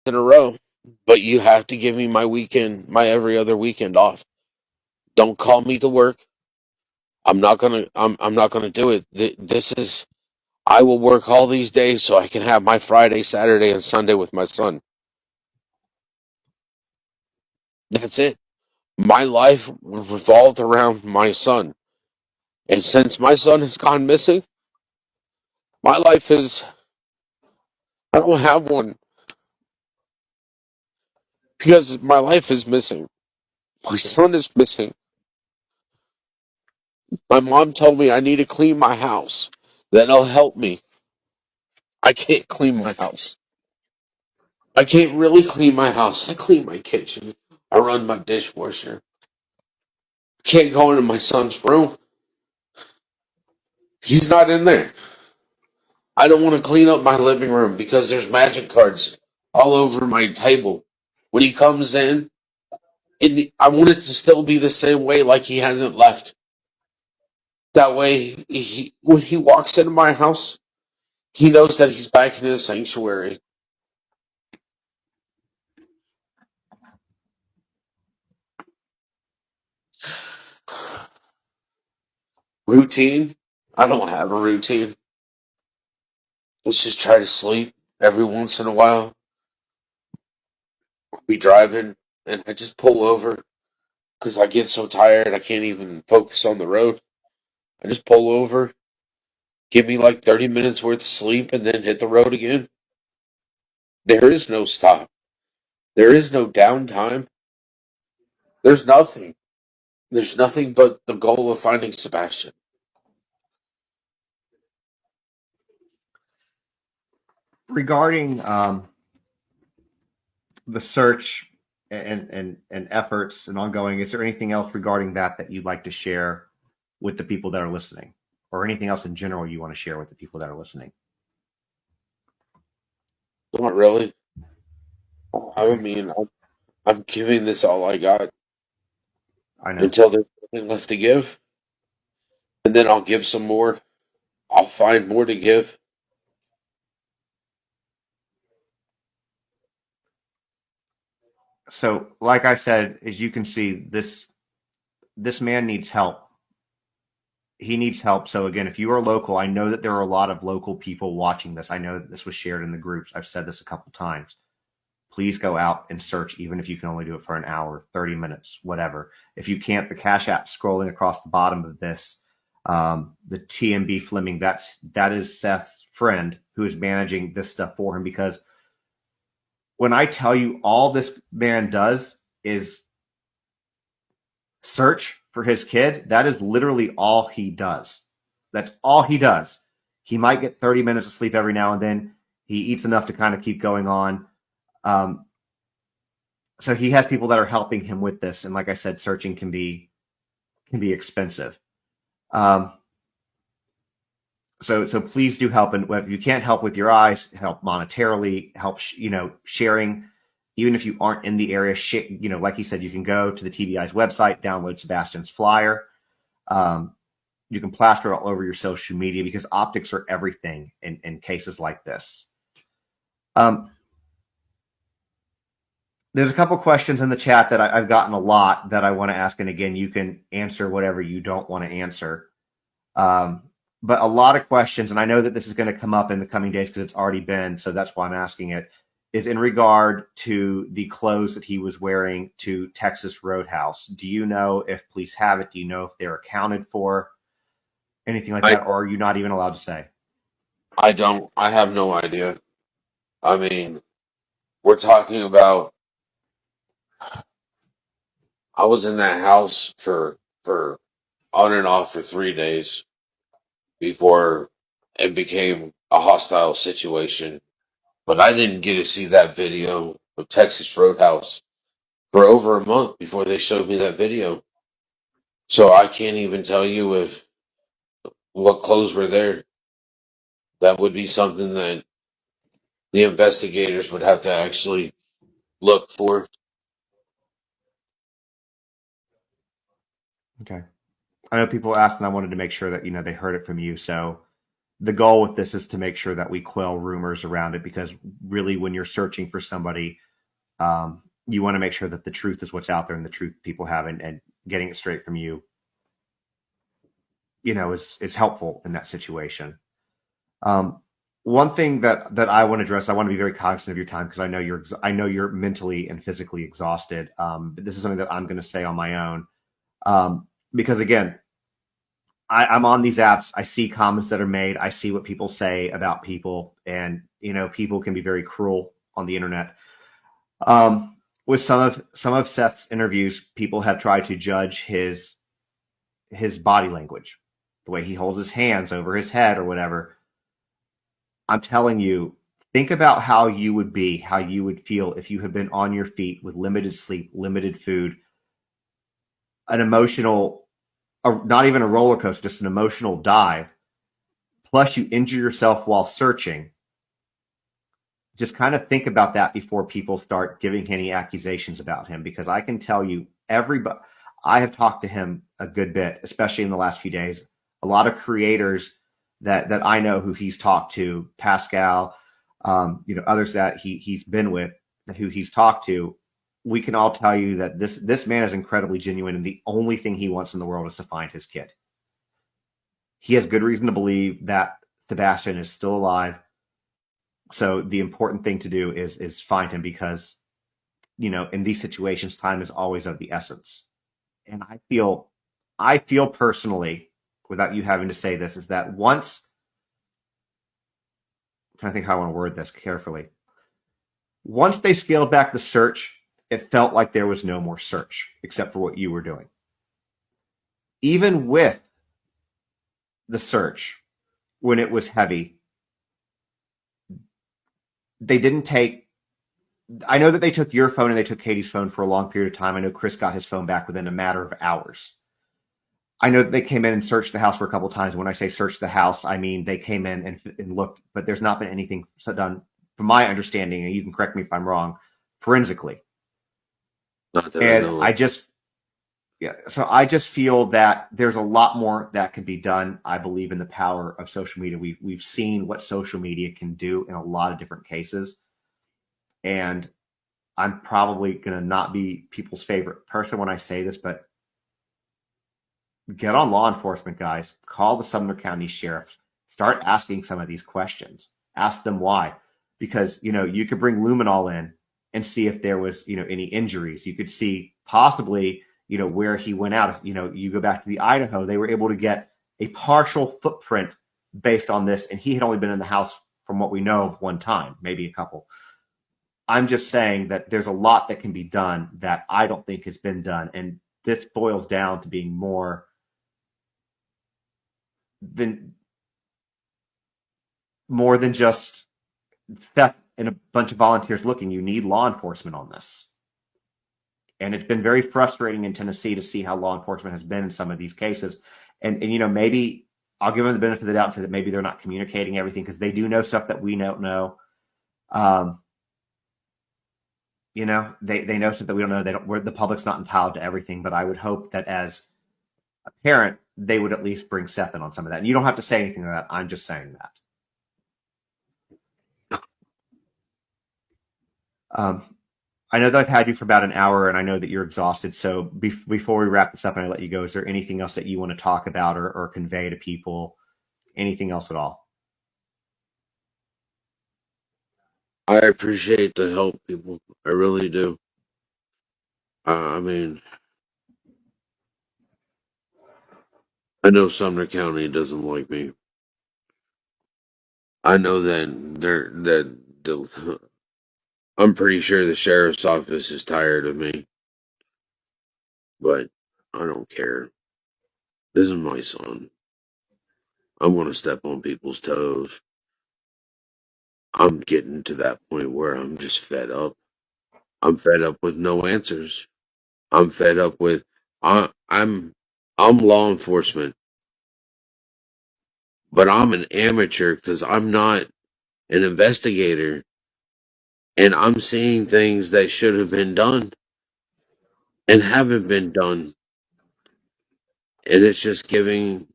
in a row, but you have to give me my weekend, my every other weekend off. Don't call me to work. I'm not gonna do it. This is I will work all these days so I can have my Friday, Saturday, and Sunday with my son. That's it. My life revolved around my son. And since my son has gone missing, my life is, I don't have one because my life is missing. My son is missing. My mom told me I need to clean my house. That'll help me. I can't clean my house. I can't really clean my house. I clean my kitchen. I run my dishwasher. I can't go into my son's room. He's not in there. I don't want to clean up my living room because there's magic cards all over my table. When he comes in, I want it to still be the same way, like he hasn't left. That way, when he walks into my house, he knows that he's back in his sanctuary. Routine? I don't have a routine. Let's just try to sleep every once in a while. I'll be driving, and I just pull over because I get so tired I can't even focus on the road. I just pull over, give me like 30 minutes worth of sleep, and then hit the road again. There is no stop. There is no downtime. There's nothing. There's nothing but the goal of finding Sebastian. Regarding the search and efforts and ongoing, is there anything else regarding that you'd like to share with the people that are listening, or anything else in general you want to share with the people that are listening? Not really. I Okay, mean, I'm giving this all I got I know. until there's nothing left to give, and then I'll give some more. I'll find more to give. So, like I said, as you can see, this man needs help. He needs help. So again, if you are local, I know that there are a lot of local people watching this. I know that this was shared in the groups. I've said this a couple times. Please go out and search, even if you can only do it for an hour, 30 minutes, whatever. If you can't, the Cash App scrolling across the bottom of this, the TMB Fleming, that is Seth's friend who is managing this stuff for him. Because when I tell you all this man does is search for his kid, that is literally all he does. That's all he does. He might get 30 minutes of sleep every now and then. He eats enough to kind of keep going on. So he has people that are helping him with this, and like I said, searching can be expensive. So please do help, and if you can't help with your eyes, help monetarily, help sharing. Even if you aren't in the area, like he said, you can go to the TBI's website, download Sebastian's flyer. You can plaster it all over your social media because optics are everything in cases like this. There's a couple questions in the chat that I've gotten a lot that I want to ask, and again, you can answer whatever you don't want to answer. But a lot of questions, and I know that this is going to come up in the coming days because it's already been, so that's why I'm asking it, is in regard to the clothes that he was wearing to Texas Roadhouse. Do you know if police have it? Do you know if they're accounted for? Anything like I that, or are you not even allowed to say? I don't. I have no idea. I mean, we're talking about. I was in that house for on and off for 3 days before it became a hostile situation. But I didn't get to see that video of Texas Roadhouse for over a month before they showed me that video. So I can't even tell you if what clothes were there. That would be something that the investigators would have to actually look for. Okay. I know people asked, and I wanted to make sure that they heard it from you. So the goal with this is to make sure that we quell rumors around it, because really, when you're searching for somebody, you want to make sure that the truth is what's out there and the truth people have, and getting it straight from you, is helpful in that situation. One thing that I want to address, I want to be very cognizant of your time, because I know you're mentally and physically exhausted. But this is something that I'm going to say on my own, because again, I'm on these apps. I see comments that are made. I see what people say about people, and people can be very cruel on the internet. With some of Seth's interviews, people have tried to judge his body language, the way he holds his hands over his head or whatever. I'm telling you, think about how you would feel if you had been on your feet with limited sleep, limited food, an emotional, not even a roller coaster, just an emotional dive. Plus, you injure yourself while searching. Just kind of think about that before people start giving any accusations about him, because I can tell you, I have talked to him a good bit, especially in the last few days. A lot of creators that I know who he's talked to, Pascal, others that he's been with, who he's talked to, we can all tell you that this man is incredibly genuine, and the only thing he wants in the world is to find his kid. He has good reason to believe that Sebastian is still alive. So the important thing to do is find him, because in these situations, time is always of the essence. And I feel personally, without you having to say this, is that once, I'm trying to think how I want to word this carefully. Once they scaled back the search, it felt like there was no more search except for what you were doing. Even with the search, when it was heavy, they didn't take, I know that they took your phone and they took Katie's phone for a long period of time. I know Chris got his phone back within a matter of hours. I know that they came in and searched the house for a couple of times. When I say search the house, I mean they came in and looked, but there's not been anything done, from my understanding, and you can correct me if I'm wrong, forensically. Not that I And know of. so I just feel that there's a lot more that can be done. I believe in the power of social media. We've seen what social media can do in a lot of different cases. And I'm probably going to not be people's favorite person when I say this, but get on law enforcement, guys. Call the Sumner County Sheriff. Start asking some of these questions. Ask them why. Because, you could bring luminol in and see if there was, any injuries. You could see possibly, where he went out. If, you go back to the Idaho, they were able to get a partial footprint based on this. And he had only been in the house, from what we know, of one time, maybe a couple. I'm just saying that there's a lot that can be done that I don't think has been done. And this boils down to being more than just theft and a bunch of volunteers looking. You need law enforcement on this. And it's been very frustrating in Tennessee to see how law enforcement has been in some of these cases. And maybe I'll give them the benefit of the doubt and say that maybe they're not communicating everything, because they do know stuff that we don't know. They know stuff that we don't know. The public's not entitled to everything, but I would hope that as a parent, they would at least bring Seth in on some of that. And you don't have to say anything to that. I'm just saying that. I know that I've had you for about an hour, and I know that you're exhausted. So before we wrap this up and I let you go, is there anything else that you want to talk about or convey to people? Anything else at all? I appreciate the help, people. I really do. I mean, I know Sumner County doesn't like me. I know I'm pretty sure the sheriff's office is tired of me, but I don't care. This is my son. I'm gonna step on people's toes. I'm getting to that point where I'm just fed up. I'm fed up with no answers. I'm fed up with I, I'm I'm law enforcement, but I'm an amateur because I'm not an investigator, and I'm seeing things that should have been done and haven't been done, and it's just giving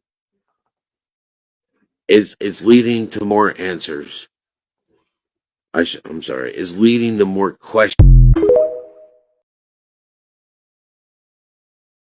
is leading to more answers. I'm sorry, is leading to more questions.